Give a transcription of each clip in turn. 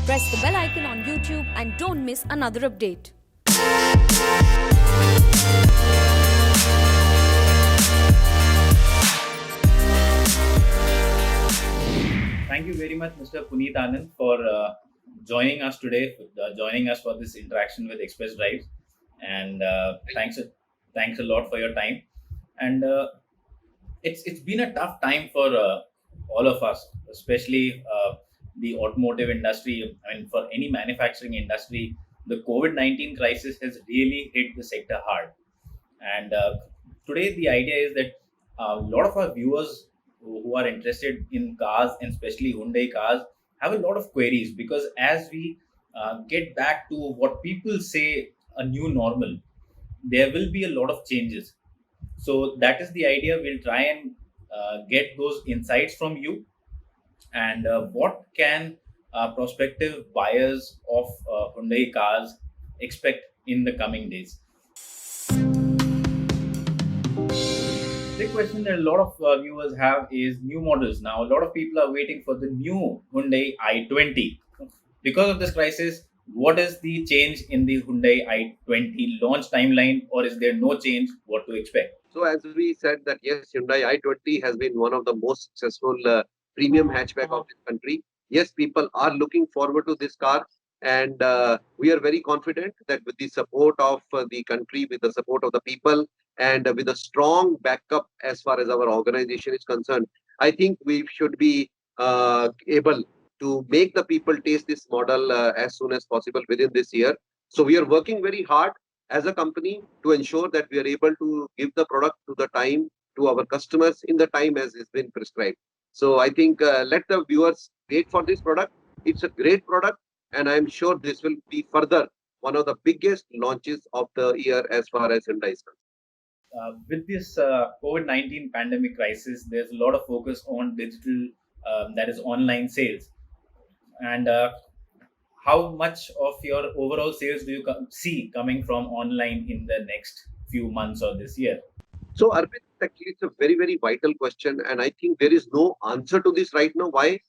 Press the bell icon on YouTube and don't miss another update. Thank you very much, Mr. Puneet Anand, for joining us today, joining us for this interaction with Express Drives, and thanks a lot for your time. And it's been a tough time for all of us, especially the automotive industry. I mean, for any manufacturing industry, the COVID-19 crisis has really hit the sector hard. And today, the idea is that a lot of our viewers who are interested in cars, and especially Hyundai cars, have a lot of queries, because as we get back to what people say a new normal, there will be a lot of changes. So that is the idea. We'll try and get those insights from you, and what can prospective buyers of Hyundai cars expect in the coming days. Big question that a lot of viewers have is new models. Now, a lot of people are waiting for the new Hyundai i20. Because of this crisis, what is the change in the Hyundai i20 launch timeline, or is there no change? What to expect? So as we said that yes, Hyundai i20 has been one of the most successful premium hatchback of this country. Yes, people are looking forward to this car, and we are very confident that with the support of the country, with the support of the people, and with a strong backup as far as our organization is concerned, I think we should be able to make the people taste this model as soon as possible within this year. So we are working very hard as a company to ensure that we are able to give the product to the time to our customers in the time as is been prescribed. So I think let the viewers wait for this product. It's a great product, and I'm sure this will be further one of the biggest launches of the year as far as Hyundai is concerned. With this COVID-19 pandemic crisis, there's a lot of focus on digital, that is online sales. And how much of your overall sales do you see coming from online in the next few months or this year? So, Arpit, actually, it's a very, very vital question, and I think there is no answer to this right now. Why?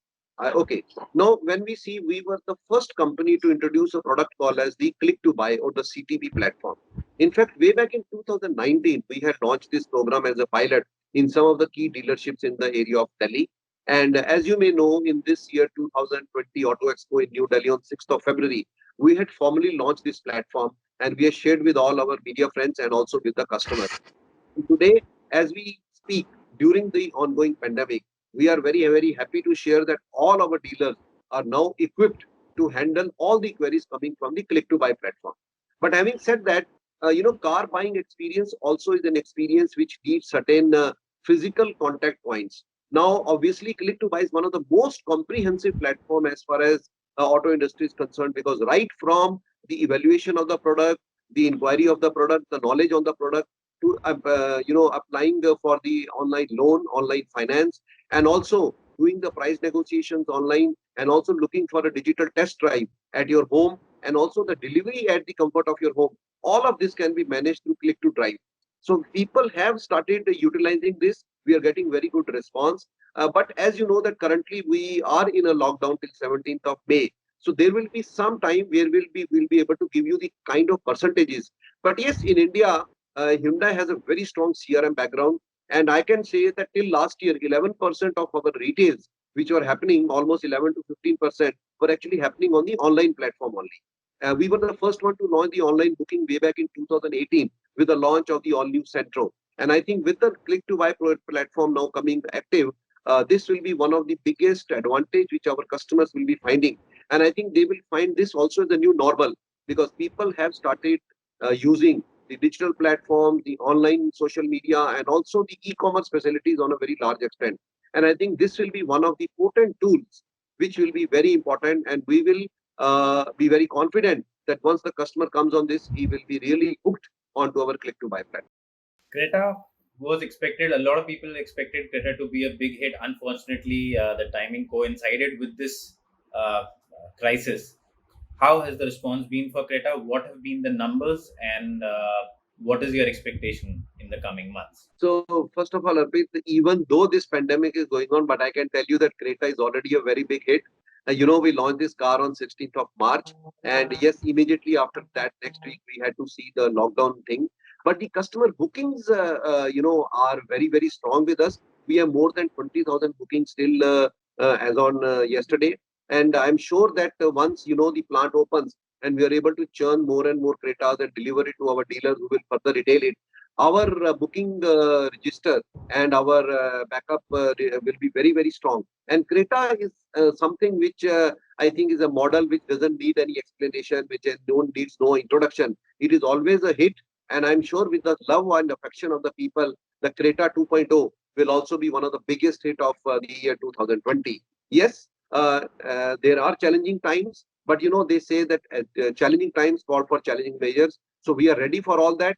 Okay. Now, when we see, we were the first company to introduce a product called as the Click to Buy or the CTB platform. In fact, way back in 2019, we had launched this program as a pilot in some of the key dealerships in the area of Delhi. And as you may know, in this year 2020 Auto Expo in New Delhi on 6th of February, we had formally launched this platform, and we have shared with all our media friends and also with the customers. Today, as we speak, during the ongoing pandemic, we are very, very happy to share that all our dealers are now equipped to handle all the queries coming from the Click to Buy platform. But having said that, car buying experience also is an experience which needs certain physical contact points. Now, obviously, Click to Buy is one of the most comprehensive platform as far as auto industry is concerned, because right from the evaluation of the product, the inquiry of the product, the knowledge on the product, to applying for the online loan, online finance, and also doing the price negotiations online, and also looking for a digital test drive at your home, and also the delivery at the comfort of your home. All of this can be managed through Click to Drive. So people have started utilizing this. We are getting very good response. But as you know that currently we are in a lockdown till 17th of May. So there will be some time where we'll be able to give you the kind of percentages. But yes, in India, Hyundai has a very strong CRM background, and I can say that till last year, 11% of our retails, which were happening, almost 11 to 15%, were actually happening on the online platform only. We were the first one to launch the online booking way back in 2018 with the launch of the all-new Centro. And I think with the Click to Buy platform now coming active, this will be one of the biggest advantage which our customers will be finding. And I think they will find this also the new normal, because people have started using the digital platform, the online social media, and also the e-commerce facilities on a very large extent. And I think this will be one of the potent tools which will be very important, and we will be very confident that once the customer comes on this, he will be really hooked onto our Click to Buy platform. Creta was expected, a lot of people expected Creta to be a big hit. Unfortunately, the timing coincided with this crisis. How has the response been for Creta? What have been the numbers, and what is your expectation in the coming months? So first of all, Arpit, even though this pandemic is going on, but I can tell you that Creta is already a very big hit. We launched this car on 16th of March, and yes, immediately after that, next week we had to see the lockdown thing. But the customer bookings, are very very strong with us. We have more than 20,000 bookings still as on yesterday, and I'm sure that once the plant opens and we are able to churn more and more Cretas and deliver it to our dealers who will further retail it, our booking register and our backup will be very very strong. And Creta is something which I think is a model which doesn't need any explanation, which don't needs no introduction. It is always a hit, and I'm sure with the love and affection of the people, the Creta 2.0 will also be one of the biggest hit of the year 2020. Yes, there are challenging times, but they say that challenging times call for challenging measures. So we are ready for all that.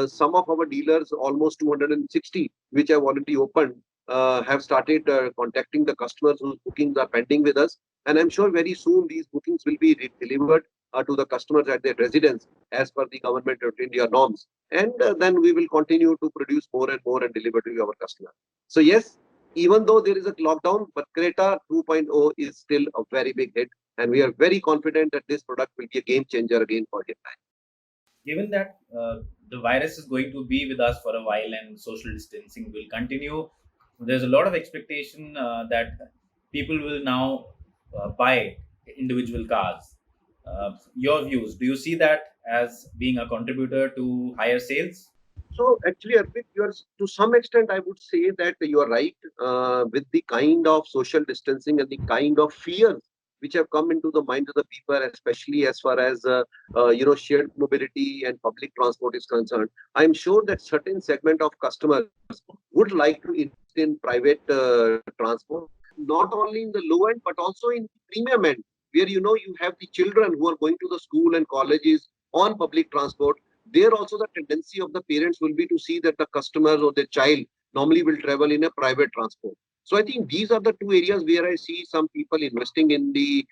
Some of our dealers, almost 260, which have already opened, have started contacting the customers whose bookings are pending with us. And I'm sure very soon these bookings will be delivered to the customers at their residence as per the Government of India norms. And then we will continue to produce more and more and deliver to our customers. So yes, even though there is a lockdown, but Creta 2.0 is still a very big hit. And we are very confident that this product will be a game changer again for Hyundai. Given that the virus is going to be with us for a while and social distancing will continue, there's a lot of expectation that people will now buy individual cars. Your views, do you see that as being a contributor to higher sales? So actually, Arpit, you are to some extent, I would say that you are right with the kind of social distancing and the kind of fears which have come into the mind of the people, especially as far as shared mobility and public transport is concerned. I'm sure that certain segment of customers would like to invest in private transport, not only in the low end but also in the premium end, where you have the children who are going to the school and colleges on public transport. There also the tendency of the parents will be to see that the customers or the child normally will travel in a private transport. So I think these are the two areas where I see some people investing in the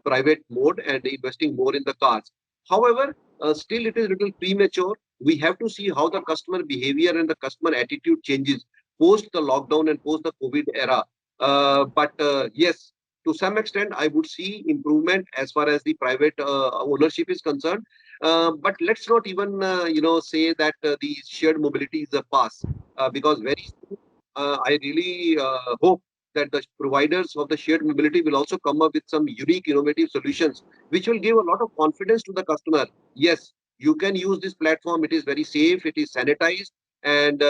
private mode and investing more in the cars. However, still it is a little premature. We have to see how the customer behavior and the customer attitude changes post the lockdown and post the COVID era. But yes, to some extent, I would see improvement as far as the private ownership is concerned. But let's not even, say that the shared mobility is a pass, because very soon, I really hope that the providers of the shared mobility will also come up with some unique, innovative solutions, which will give a lot of confidence to the customer. Yes, you can use this platform. It is very safe. It is sanitized. And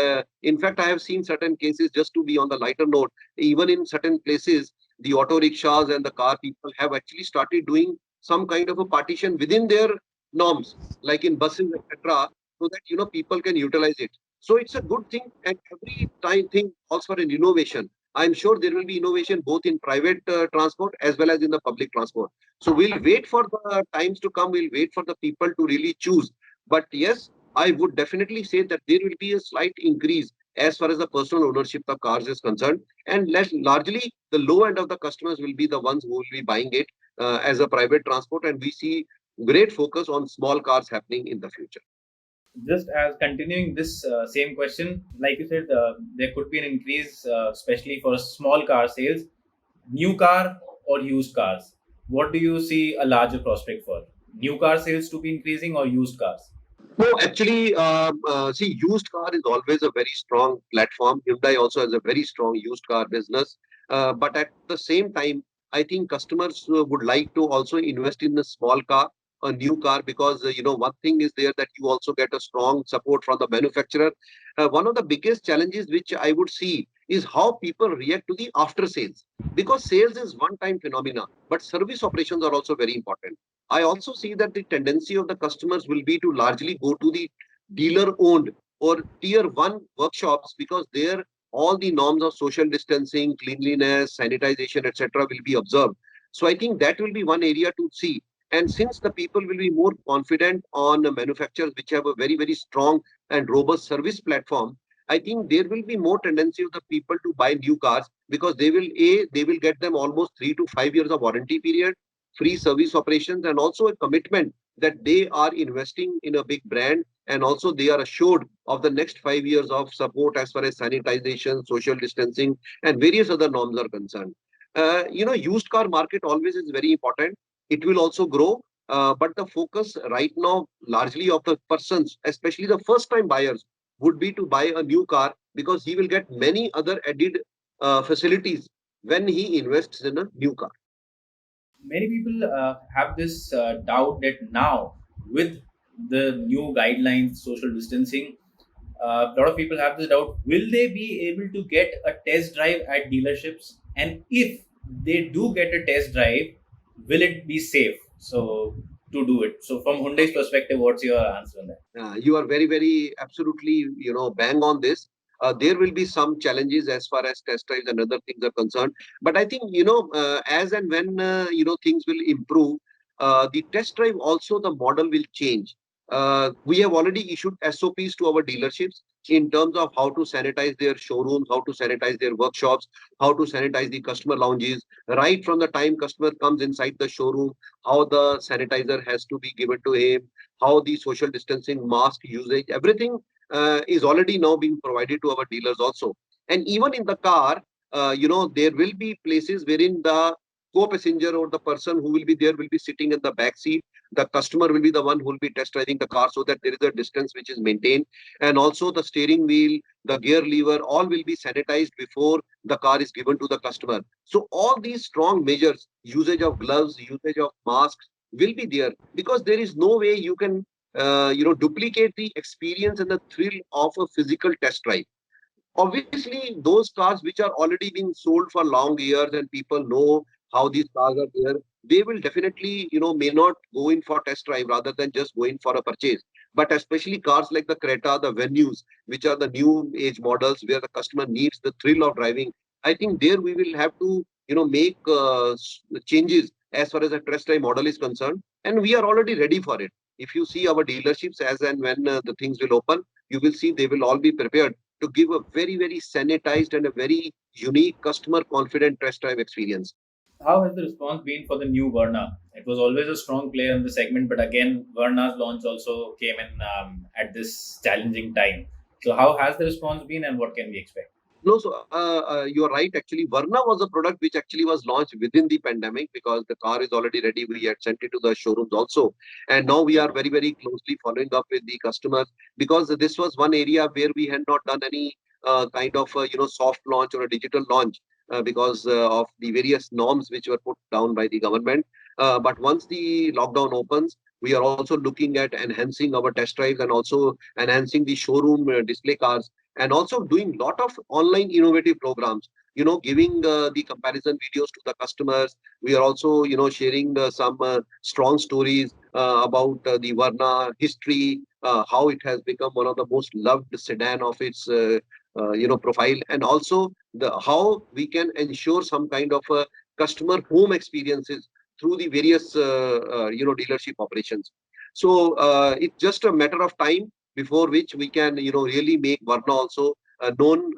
in fact, I have seen certain cases, just to be on the lighter note, even in certain places, the auto rickshaws and the car people have actually started doing some kind of a partition within their norms, like in buses, etc., so that people can utilize it. So it's a good thing, and every time thing calls for an innovation. I'm sure there will be innovation both in private transport as well as in the public transport. So we'll wait for the times to come. We'll wait for the people to really choose. But yes, I would definitely say that there will be a slight increase as far as the personal ownership of cars is concerned, and largely the low end of the customers will be the ones who will be buying it as a private transport, and we see great focus on small cars happening in the future. Just as continuing this same question, like you said, there could be an increase, especially for small car sales, new car or used cars. What do you see a larger prospect for? New car sales to be increasing or used cars? No, actually, see, used car is always a very strong platform. Hyundai also has a very strong used car business. But at the same time, I think customers would like to also invest in a small car, a new car, because one thing is there that you also get a strong support from the manufacturer. One of the biggest challenges which I would see is how people react to the after sales, because sales is one time phenomena, but service operations are also very important. I also see that the tendency of the customers will be to largely go to the dealer owned or tier one workshops, because there all the norms of social distancing, cleanliness, sanitization, etc. will be observed. So I think that will be one area to see. And since the people will be more confident on the manufacturers which have a very, very strong and robust service platform, I think there will be more tendency of the people to buy new cars, because they will get them almost 3 to 5 years of warranty period, free service operations, and also a commitment that they are investing in a big brand, and also they are assured of the next 5 years of support as far as sanitization, social distancing, and various other norms are concerned. Used car market always is very important. It will also grow, but the focus right now, largely of the persons, especially the first time buyers, would be to buy a new car because he will get many other added facilities when he invests in a new car. Many people have this doubt that now, with the new guidelines, social distancing, a lot of people have this doubt: will they be able to get a test drive at dealerships? And if they do get a test drive, will it be safe? So to do it. So from Hyundai's perspective, what's your answer on that? You are very, very absolutely, bang on this. There will be some challenges as far as test drives and other things are concerned. But I think, as and when, things will improve, the test drive also, the model will change. We have already issued SOPs to our dealerships in terms of how to sanitize their showrooms, how to sanitize their workshops, how to sanitize the customer lounges, right from the time customer comes inside the showroom, how the sanitizer has to be given to him, how the social distancing, mask usage, everything is already now being provided to our dealers also. And even in the car, there will be places wherein the co-passenger or the person who will be there will be sitting in the back seat. The customer will be the one who will be test driving the car so that there is a distance which is maintained. And also the steering wheel, the gear lever, all will be sanitized before the car is given to the customer. So all these strong measures, usage of gloves, usage of masks, will be there because there is no way you can duplicate the experience and the thrill of a physical test drive. Obviously, those cars which are already being sold for long years and people know how these cars are there, they will definitely, may not go in for test drive rather than just going for a purchase. But especially cars like the Creta, the Venues, which are the new age models where the customer needs the thrill of driving, I think there we will have to, make changes as far as a test drive model is concerned. And we are already ready for it. If you see our dealerships as and when the things will open, you will see they will all be prepared to give a very, very sanitized and a very unique customer confident test drive experience. How has the response been for the new Verna? It was always a strong player in the segment, but again, Verna's launch also came in at this challenging time. So, how has the response been, and what can we expect? No, so you are right. Actually, Verna was a product which actually was launched within the pandemic because the car is already ready. We had sent it to the showrooms also, and now we are very, very closely following up with the customers because this was one area where we had not done any kind of soft launch or a digital launch because of the various norms which were put down by the government. But once the lockdown opens, we are also looking at enhancing our test drives and also enhancing the showroom display cars and also doing lot of online innovative programs, giving the comparison videos to the customers. We are also sharing some strong stories about the Varna history, how it has become one of the most loved sedan of its profile, and also the how we can ensure some kind of customer home experiences through the various dealership operations. So it's just a matter of time before which we can really make Varna also known,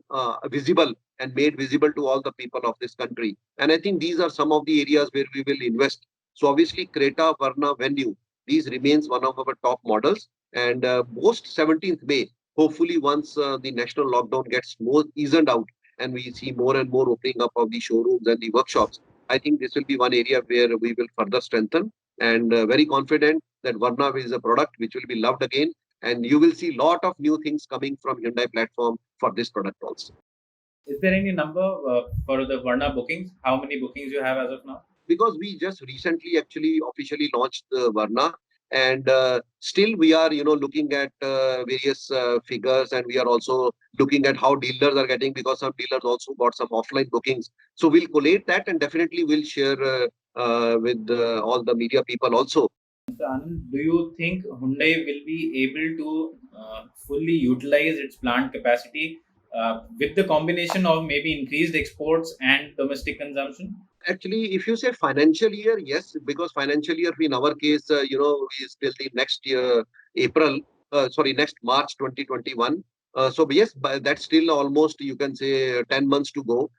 visible, and made visible to all the people of this country. And I think these are some of the areas where we will invest. So obviously Creta, Varna, Venue, these remains one of our top models. And post 17th May, hopefully once the national lockdown gets more eased out and we see more and more opening up of the showrooms and the workshops, I think this will be one area where we will further strengthen, and very confident that Varna is a product which will be loved again, and you will see lot of new things coming from Hyundai platform for this product also. Is there any number for the Varna bookings? How many bookings you have as of now? Because we just recently actually officially launched the Varna, and still we are looking at various figures, and we are also looking at how dealers are getting because some dealers also got some offline bookings. So we'll collate that and definitely we'll share with all the media people also. Mr. Anand, do you think Hyundai will be able to fully utilize its plant capacity with the combination of maybe increased exports and domestic consumption? Actually, if you say financial year, yes, because financial year in our case, is till the next year, next March 2021. So yes, but that's still almost, you can say, 10 months to go.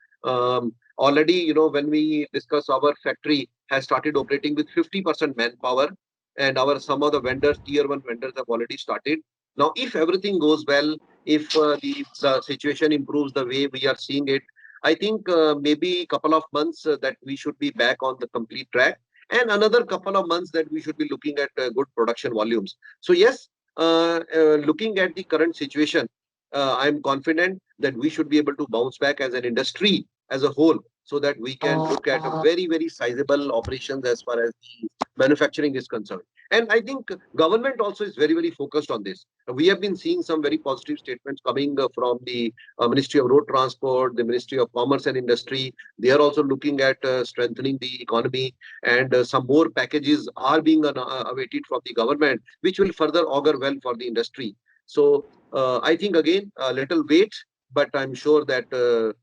Already, when we discuss, our factory has started operating with 50% manpower, and our some of the vendors, tier one vendors, have already started. Now, if everything goes well, if the situation improves the way we are seeing it, I think maybe a couple of months that we should be back on the complete track, and another couple of months that we should be looking at good production volumes. So yes, looking at the current situation, I'm confident that we should be able to bounce back as an industry as a whole, so that we can look at a very sizable operations as far as the manufacturing is concerned. And I think government also is very focused on this. We have been seeing some very positive statements coming from the Ministry of Road Transport, the Ministry of Commerce and Industry. They are also looking at strengthening the economy, and some more packages are being awaited from the government, which will further augur well for the industry. So I think again a little wait, but I'm sure that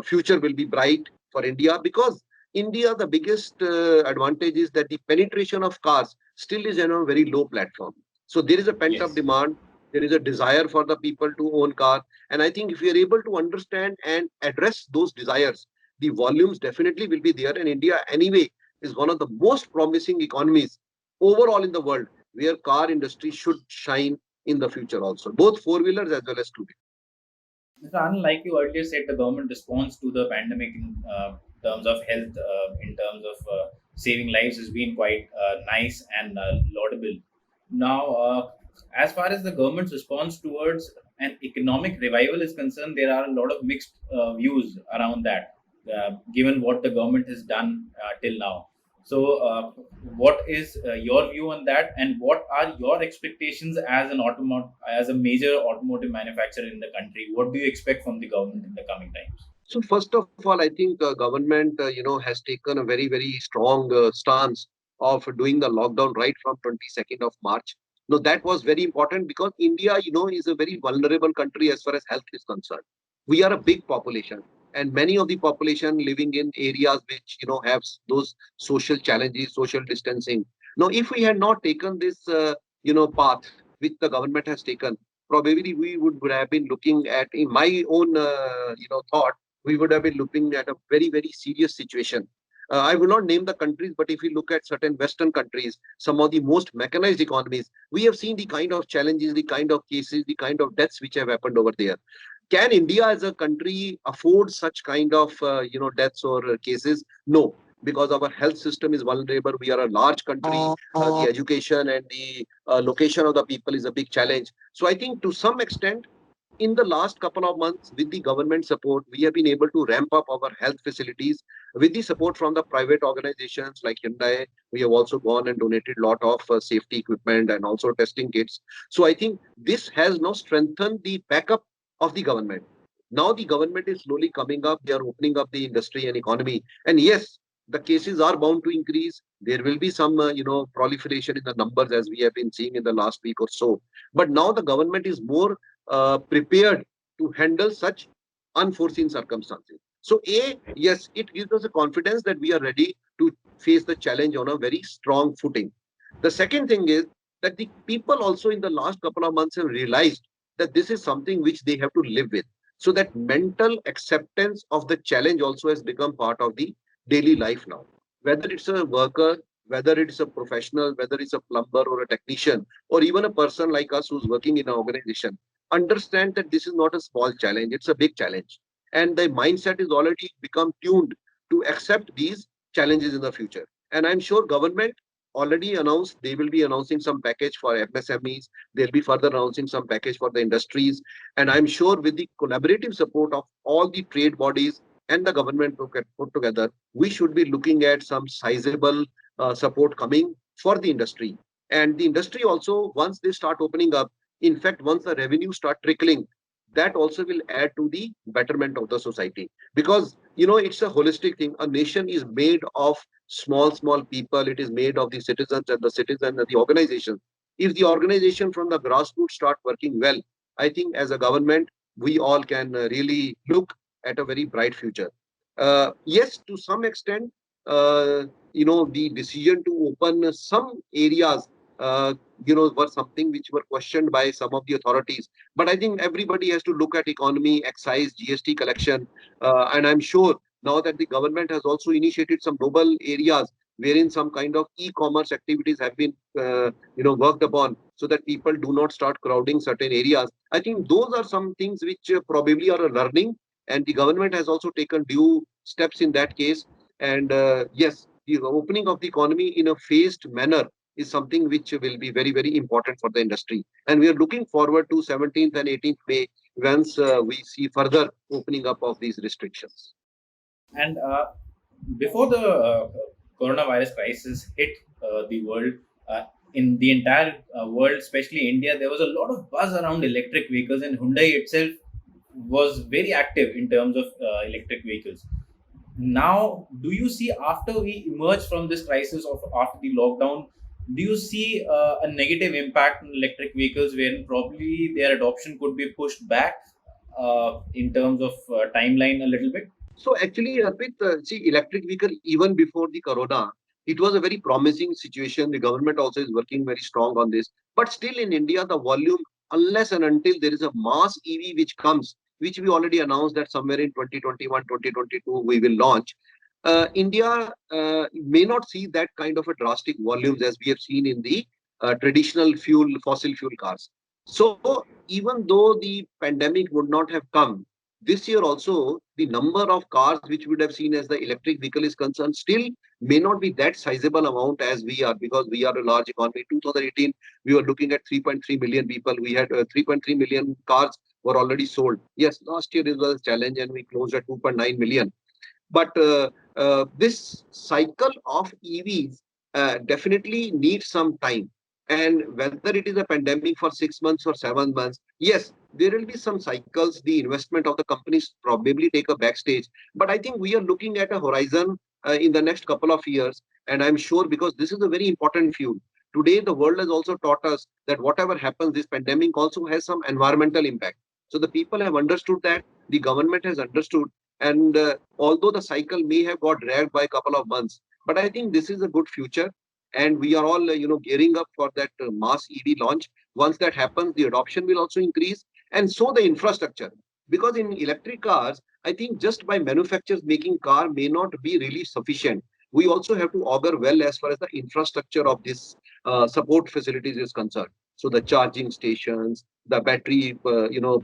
future will be bright for India, because India, the biggest advantage is that the penetration of cars still is on a very low platform. So there is a pent up Yes. demand. There is a desire for the people to own car. And I think if we are able to understand and address those desires, the volumes definitely will be there. And India, anyway, is one of the most promising economies overall in the world, where car industry should shine in the future also, both four-wheelers as well as two-wheelers. So unlike you earlier said, the government response to the pandemic in terms of health, in terms of saving lives, has been quite nice and laudable. Now, as far as the government's response towards an economic revival is concerned, there are a lot of mixed views around that, given what the government has done till now. So, what is your view on that, and what are your expectations as as a major automotive manufacturer in the country? What do you expect from the government in the coming times? So first of all, I think government, has taken a very strong stance of doing the lockdown right from 22nd of March. Now that was very important, because India, is a very vulnerable country as far as health is concerned. We are a big population, and many of the population living in areas which, have those social challenges, social distancing. Now, if we had not taken this, path which the government has taken, probably we would have been looking at, in my own, thought, we would have been looking at a very serious situation. I will not name the countries, but if you look at certain Western countries, some of the most mechanized economies, we have seen the kind of challenges, the kind of cases, the kind of deaths which have happened over there. Can India as a country afford such kind of deaths or cases? No, because our health system is vulnerable. We are a large country. The education and the location of the people is a big challenge. So I think to some extent, in the last couple of months, with the government support, we have been able to ramp up our health facilities. With the support from the private organizations like Hyundai, we have also gone and donated a lot of safety equipment and also testing kits. So I think this has now strengthened the backup of the government. Now the government is slowly coming up. They are opening up the industry and economy. And yes, the cases are bound to increase. There will be some, proliferation in the numbers, as we have been seeing in the last week or so. But now the government is more prepared to handle such unforeseen circumstances. So, yes, it gives us a confidence that we are ready to face the challenge on a very strong footing. The second thing is that the people also in the last couple of months have realized that this is something which they have to live with. So that mental acceptance of the challenge also has become part of the daily life now. Whether it's a worker, whether it's a professional, whether it's a plumber or a technician, or even a person like us who's working in an organization, understand that this is not a small challenge, it's a big challenge. And the mindset is already become tuned to accept these challenges in the future. And I'm sure government already announced they will be announcing some package for MSMEs. They'll be further announcing some package for the industries. And I'm sure with the collaborative support of all the trade bodies and the government put together, we should be looking at some sizable support coming for the industry. And the industry also, once they start opening up, in fact, once the revenue start trickling, that also will add to the betterment of the society. Because, it's a holistic thing. A nation is made of small people. It is made of the citizens and the citizen and the organization. If the organization from the grassroots start working well, I think as a government, we all can really look at a very bright future. Yes, to some extent, the decision to open some areas, were something which were questioned by some of the authorities. But I think everybody has to look at economy, excise, GST collection. And I'm sure now that the government has also initiated some global areas wherein some kind of e-commerce activities have been, worked upon, so that people do not start crowding certain areas. I think those are some things which probably are a learning, and the government has also taken due steps in that case. And yes, the opening of the economy in a phased manner is something which will be very, very important for the industry. And we are looking forward to 17th and 18th May once we see further opening up of these restrictions. And before the coronavirus crisis hit the world, uh, in the entire world, especially India, there was a lot of buzz around electric vehicles, and Hyundai itself was very active in terms of electric vehicles. Now, do you see after we emerge from this crisis of after the lockdown, do you see a negative impact on electric vehicles, wherein probably their adoption could be pushed back in terms of timeline a little bit? So actually, Arpit, see, electric vehicle even before the corona, it was a very promising situation. The government also is working very strong on this. But still in India, the volume, unless and until there is a mass EV which comes, which we already announced that somewhere in 2021, 2022 we will launch. India may not see that kind of a drastic volumes as we have seen in the traditional fossil fuel cars. So even though the pandemic would not have come, this year also, the number of cars which we would have seen as the electric vehicle is concerned still may not be that sizable amount as we are, because we are a large economy. 2018, we were looking at 3.3 million people. We had 3.3 million cars were already sold. Yes, last year it was a challenge and we closed at 2.9 million. But this cycle of EVs definitely needs some time. And whether it is a pandemic for 6 months or 7 months, yes, there will be some cycles. The investment of the companies probably take a backstage. But I think we are looking at a horizon in the next couple of years. And I'm sure because this is a very important fuel. Today, the world has also taught us that whatever happens, this pandemic also has some environmental impact. So the people have understood that, the government has understood, and although the cycle may have got dragged by a couple of months, but I think this is a good future, and we are all gearing up for that mass EV launch. Once that happens, the adoption will also increase, and so the infrastructure. Because in electric cars, I think just by manufacturers making car may not be really sufficient. We also have to augur well as far as the infrastructure of this support facilities is concerned. So the charging stations, the battery,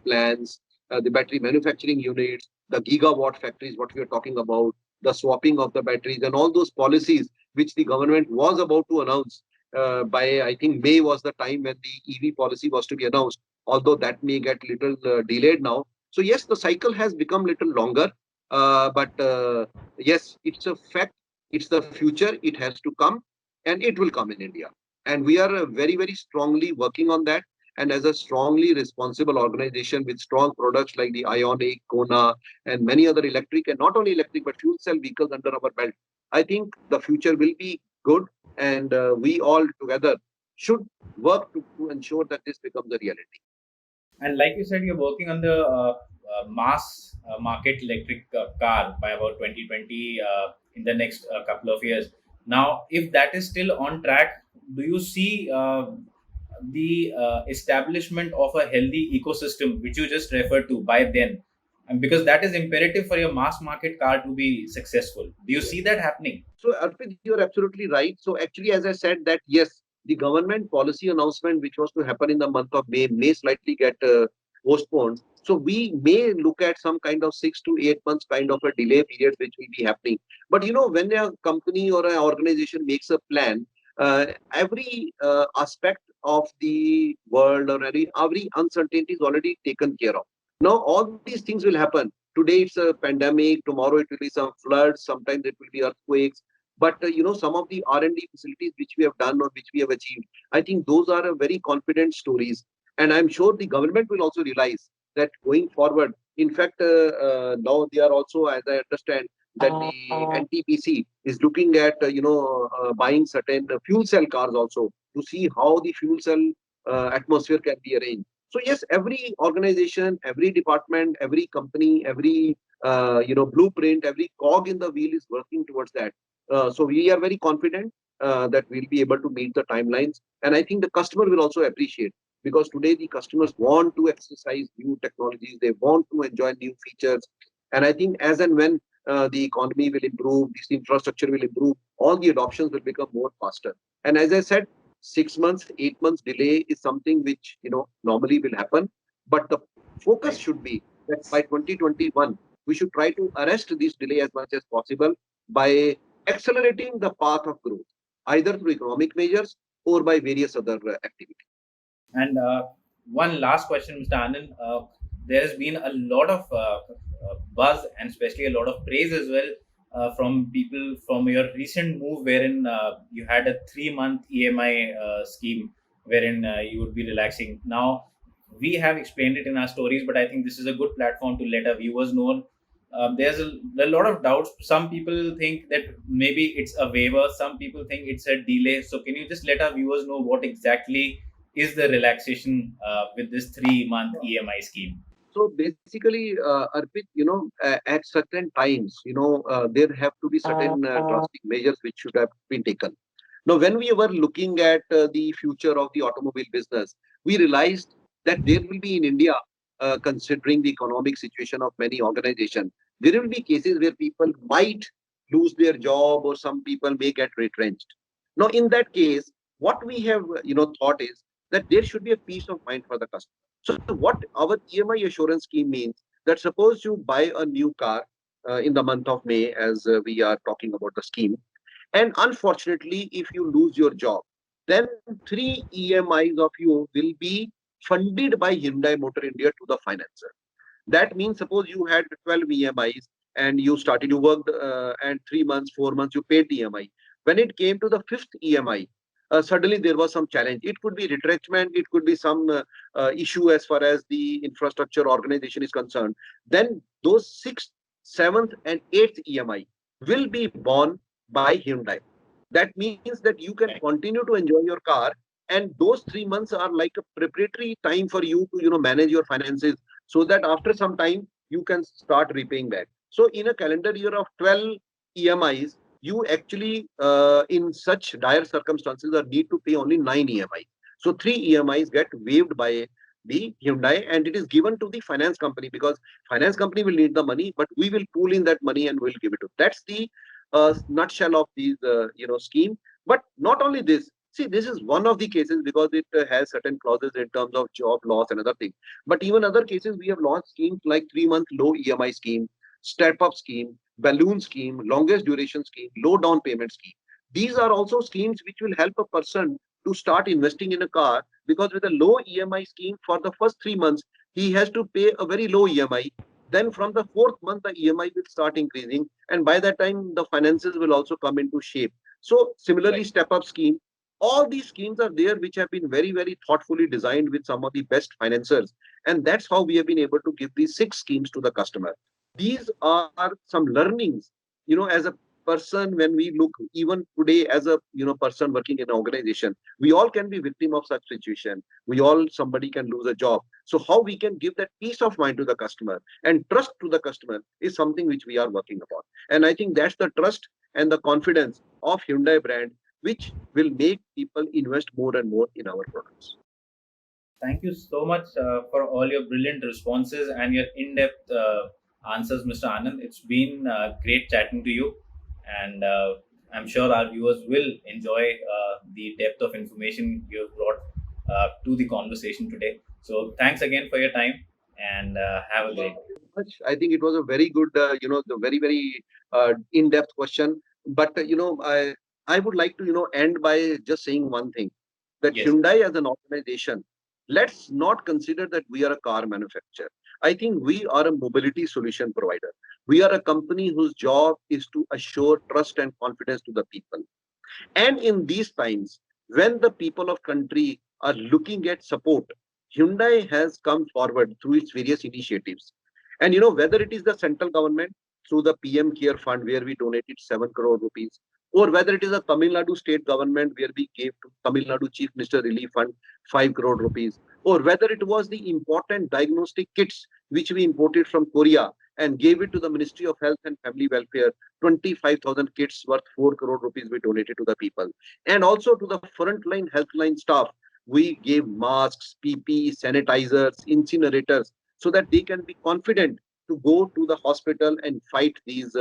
plants, the battery manufacturing units, the gigawatt factories, what we are talking about, the swapping of the batteries, and all those policies which the government was about to announce by, I think, May was the time when the EV policy was to be announced, although that may get little delayed now. So yes, the cycle has become little longer, but yes, it's a fact. It's the future. It has to come, and it will come in India. And we are very, very strongly working on that. And as a strongly responsible organization with strong products like the Ionic, Kona, and many other electric, and not only electric, but fuel cell vehicles under our belt, I think the future will be good. And we all together should work to ensure that this becomes a reality. And like you said, you're working on the mass market electric car by about 2020 in the next couple of years. Now, if that is still on track, do you see the establishment of a healthy ecosystem, which you just referred to by then? And because that is imperative for your mass market car to be successful. Do you see that happening? So, Arpit, you're absolutely right. So, actually, as I said, that yes, the government policy announcement, which was to happen in the month of May, may slightly get postponed. So, we may look at some kind of 6 to 8 months kind of a delay period, which will be happening. But when a company or an organization makes a plan, every aspect of the world or every uncertainty is already taken care of. Now, all these things will happen. Today it's a pandemic, tomorrow it will be some floods, sometimes it will be earthquakes. But some of the R&D facilities which we have done or which we have achieved, I think those are very confident stories. And I'm sure the government will also realize that going forward, in fact, now they are also, as I understand, that the NTPC is looking at buying certain fuel cell cars also to see how the fuel cell atmosphere can be arranged. So yes, every organization, every department, every company, every blueprint, every cog in the wheel is working towards that. So we are very confident that we'll be able to meet the timelines, and I think the customer will also appreciate, because today the customers want to exercise new technologies, they want to enjoy new features, and I think as and when the economy will improve, this infrastructure will improve, all the adoptions will become more faster. And as I said, 6 months, 8 months delay is something which normally will happen, but the focus should be that by 2021 we should try to arrest this delay as much as possible by accelerating the path of growth, either through economic measures or by various other activities. And one last question, Mr. Anand. There has been a lot of buzz and especially a lot of praise as well from people from your recent move, wherein you had a 3-month EMI scheme wherein you would be relaxing. Now, we have explained it in our stories, but I think this is a good platform to let our viewers know. There's a lot of doubts. Some people think that maybe it's a waiver, some people think it's a delay. So, can you just let our viewers know what exactly is the relaxation with this 3-month EMI scheme? So basically, Arpit, at certain times, there have to be certain drastic measures which should have been taken. Now, when we were looking at the future of the automobile business, we realized that there will be in India, considering the economic situation of many organizations, there will be cases where people might lose their job or some people may get retrenched. Now, in that case, what we have, thought is that there should be a peace of mind for the customer. So what our EMI assurance scheme means that suppose you buy a new car in the month of May, as we are talking about the scheme, and unfortunately, if you lose your job, then 3 EMIs of you will be funded by Hyundai Motor India to the financer. That means suppose you had 12 EMIs and you started, you worked and 3 months, 4 months, you paid the EMI. When it came to the fifth EMI, suddenly there was some challenge. It could be retrenchment, it could be some issue as far as the infrastructure organization is concerned. Then those sixth, seventh, and eighth EMI will be borne by Hyundai. That means that you can continue to enjoy your car, and those 3 months are like a preparatory time for you to manage your finances, so that after some time you can start repaying back. So in a calendar year of 12 EMIs, you actually in such dire circumstances are need to pay only 9 EMI. So 3 EMIs get waived by the Hyundai, and it is given to the finance company, because finance company will need the money, but we will pool in that money and we'll give it to. That's the nutshell of these scheme. But not only this, see, this is one of the cases because it has certain clauses in terms of job loss and other things. But even other cases, we have launched schemes like 3-month low EMI scheme, step up scheme, balloon scheme, longest duration scheme, low down payment scheme. These are also schemes which will help a person to start investing in a car, because with a low EMI scheme for the first 3 months, he has to pay a very low EMI. Then from the fourth month, the EMI will start increasing. And by that time, the finances will also come into shape. So similarly, right. Step up scheme, all these schemes are there which have been very, very thoughtfully designed with some of the best financiers. And that's how we have been able to give these 6 schemes to the customer. These are some learnings, as a person, when we look even today as a person working in an organization, we all can be victim of such situation. Somebody can lose a job. So how we can give that peace of mind to the customer and trust to the customer is something which we are working upon. And I think that's the trust and the confidence of Hyundai brand which will make people invest more and more in our products. Thank you so much for all your brilliant responses and your in-depth answers, Mr. Anand. It's been great chatting to you, and I'm sure our viewers will enjoy the depth of information you have brought to the conversation today. So thanks again for your time, and have a great day. I think it was a very good, the very, very in-depth question. But, I would like to, end by just saying one thing, that yes. Hyundai as an organization, let's not consider that we are a car manufacturer. I think we are a mobility solution provider. We are a company whose job is to assure trust and confidence to the people. And in these times, when the people of country are looking at support, Hyundai has come forward through its various initiatives. And whether it is the central government through the PM Care Fund, where we donated 7 crore rupees, or whether it is a Tamil Nadu state government where we gave to Tamil Nadu Chief Minister Relief Fund 5 crore rupees, or whether it was the important diagnostic kits which we imported from Korea and gave it to the Ministry of Health and Family Welfare, 25,000 kits worth 4 crore rupees we donated to the people. And also to the frontline healthline staff, we gave masks, PP, sanitizers, incinerators, so that they can be confident to go to the hospital and fight these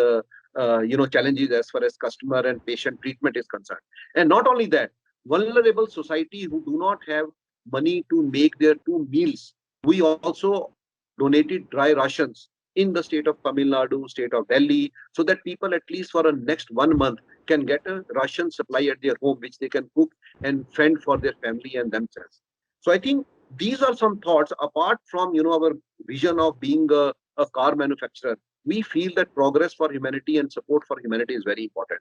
challenges as far as customer and patient treatment is concerned. And not only that, vulnerable society who do not have money to make their 2 meals, we also donated dry rations in the state of Tamil Nadu, state of Delhi, so that people at least for a next 1 month can get a ration supply at their home, which they can cook and fend for their family and themselves. So I think these are some thoughts apart from our vision of being a car manufacturer. We feel that progress for humanity and support for humanity is very important.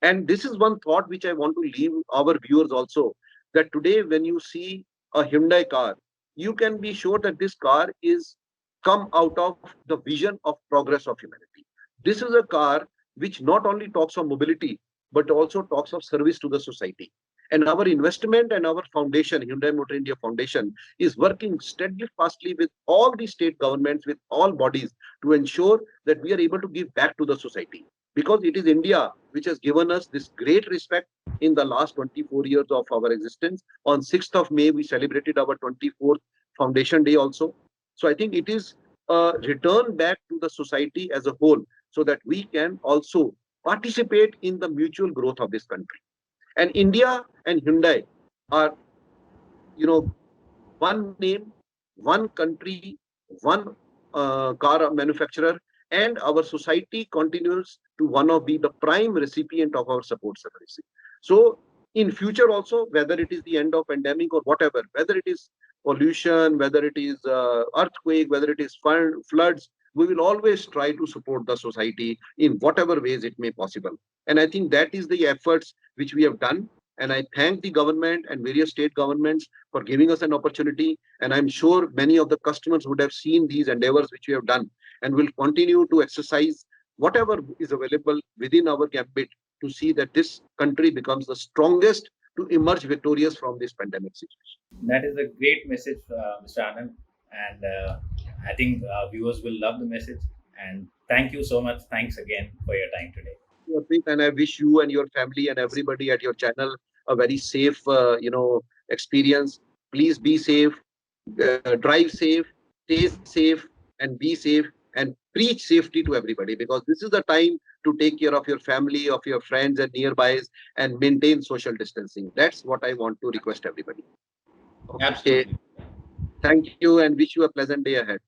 And this is one thought which I want to leave our viewers also, that today when you see a Hyundai car, you can be sure that this car is come out of the vision of progress of humanity. This is a car which not only talks of mobility, but also talks of service to the society. And our investment and our foundation, Hyundai Motor India Foundation, is working steadfastly with all the state governments, with all bodies, to ensure that we are able to give back to the society. Because it is India which has given us this great respect in the last 24 years of our existence. On 6th of May, we celebrated our 24th Foundation Day also. So I think it is a return back to the society as a whole, so that we can also participate in the mutual growth of this country. And India and Hyundai are, one name, one country, one car manufacturer, and our society continues to one of be the prime recipient of our support service. So in future also, whether it is the end of pandemic or whatever, whether it is pollution, whether it is earthquake, whether it is floods, we will always try to support the society in whatever ways it may possible. And I think that is the efforts which we have done. And I thank the government and various state governments for giving us an opportunity. And I'm sure many of the customers would have seen these endeavors which we have done, and will continue to exercise whatever is available within our gambit to see that this country becomes the strongest to emerge victorious from this pandemic situation. That is a great message, Mr. Anand, and I think viewers will love the message. And thank you so much. Thanks again for your time today. And I wish you and your family and everybody at your channel a very safe, experience. Please be safe, drive safe, stay safe, and be safe, and preach safety to everybody, because this is the time to take care of your family, of your friends and nearbys, and maintain social distancing. That's what I want to request everybody. Okay. Absolutely. Thank you, and wish you a pleasant day ahead.